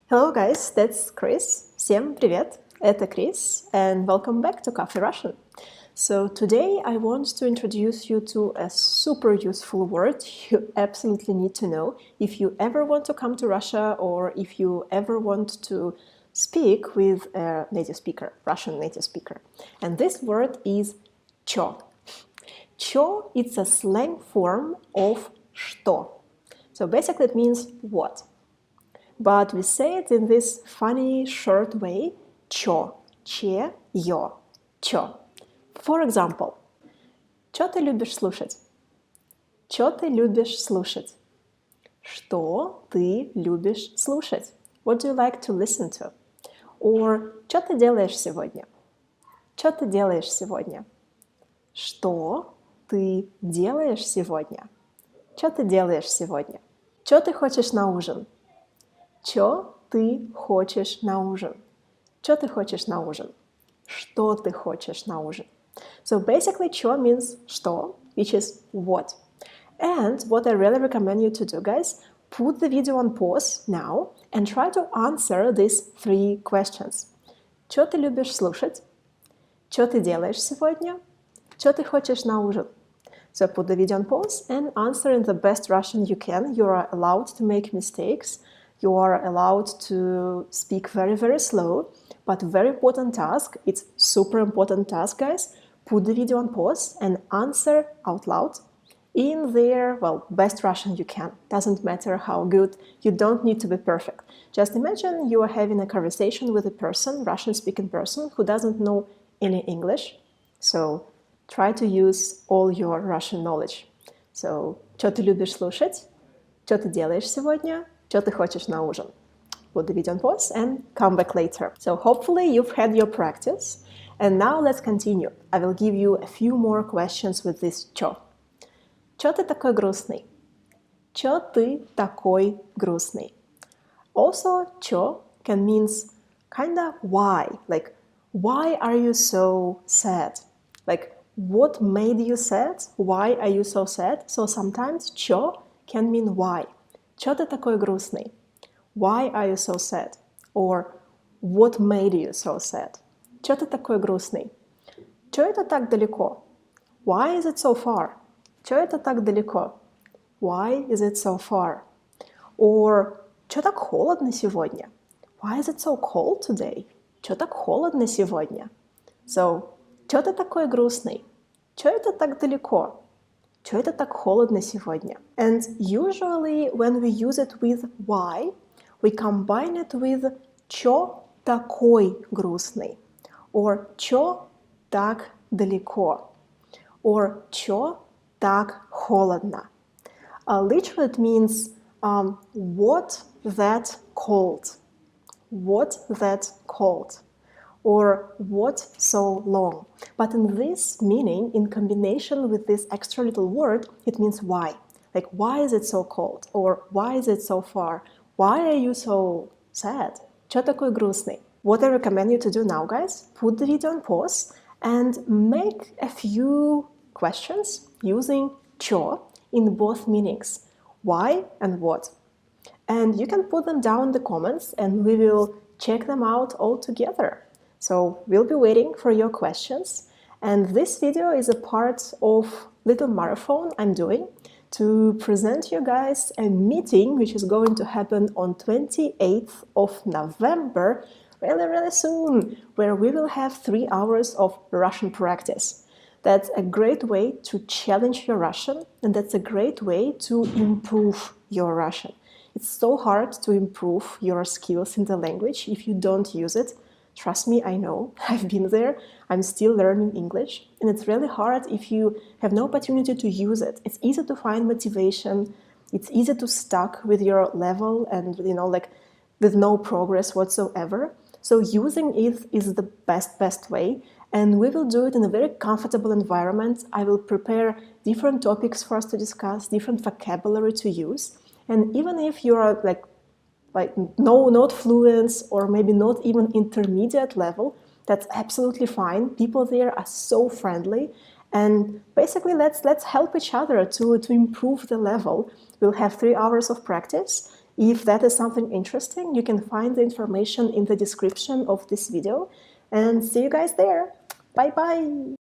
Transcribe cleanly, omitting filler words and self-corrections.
Hello guys, that's Chris. Всем привет, это Chris, and welcome back to Cafe Russian. So today I want to introduce you to a super useful word you absolutely need to know if you ever want to come to Russia or if you ever want to speak with a native speaker, Russian native speaker. And this word is чё. Чё, it's a slang form of что. So basically it means what. But we say it in this funny, short way, чё, че, ё, чё. For example, чё ты любишь слушать? Чё ты любишь слушать? Что ты любишь слушать? What do you like to listen to? Or чё ты делаешь сегодня? Чё ты делаешь сегодня? Что ты делаешь сегодня? Чё ты делаешь сегодня? Чё ты хочешь на ужин? Чё ты хочешь на ужин? Чё ты хочешь на ужин? Что ты хочешь на ужин? So basically, чё means что, which is what. And what I really recommend you to do, guys, put the video on pause now and try to answer these three questions. Чё ты любишь слушать? Чё ты делаешь сегодня? Чё ты хочешь на ужин? So put the video on pause and answer in the best Russian you can. You are allowed to make mistakes. You are allowed to speak very, very slow, but very important task. It's super important task, guys. Put the video on pause and answer out loud in their, well, best Russian you can. Doesn't matter how good. You don't need to be perfect. Just imagine you are having a conversation with a person, Russian-speaking person, who doesn't know any English. So try to use all your Russian knowledge. So, что ты любишь слушать? Что ты делаешь сегодня? Что ты хочешь на ужин? Put the video on pause and come back later. So hopefully you've had your practice. And now let's continue. I will give you a few more questions with this чё. Чё ты такой грустный? Чё ты такой грустный? Also, чё can means kinda why. Like, why are you so sad? Like, what made you sad? Why are you so sad? So sometimes чё can mean why. Чё ты такой грустный? Why are you so sad? Or what made you so sad? Чё ты такой грустный? Чё это так далеко? Why is it so far? Чё это так далеко? Why is it so far? Or чё так холодно сегодня? Why is it so cold today? Чё так холодно сегодня? So, чё ты такой грустный? Чё это так далеко? Чё это так холодно сегодня? And usually when we use it with why, we combine it with чё такой грустный? Or чё так далеко? Or чё так холодно? Literally it means what that cold? What that cold? Or what so long? But in this meaning, in combination with this extra little word, it means why. Like, why is it so cold? Or why is it so far? Why are you so sad? Чё такой грустный? What I recommend you to do now, guys, put the video on pause and make a few questions using чё in both meanings, why and what. And you can put them down in the comments and we will check them out all together. So we'll be waiting for your questions. And this video is a part of little marathon I'm doing to present you guys a meeting which is going to happen on 28th of November, really soon, where we will have 3 hours of Russian practice. That's a great way to challenge your Russian, and that's a great way to improve your Russian. It's so hard to improve your skills in the language if you don't use it. Trust me, I know. I've been there. I'm still learning English. And it's really hard if you have no opportunity to use it. It's easy to find motivation. It's easy to stuck with your level and, like with no progress whatsoever. So using it is the best way. And we will do it in a very comfortable environment. I will prepare different topics for us to discuss, different vocabulary to use. And even if you are like not fluent or maybe not even intermediate level, that's absolutely fine. People there are so friendly. And basically, let's help each other to improve the level. We'll have 3 hours of practice. If that is something interesting, you can find the information in the description of this video. And see you guys there. Bye bye!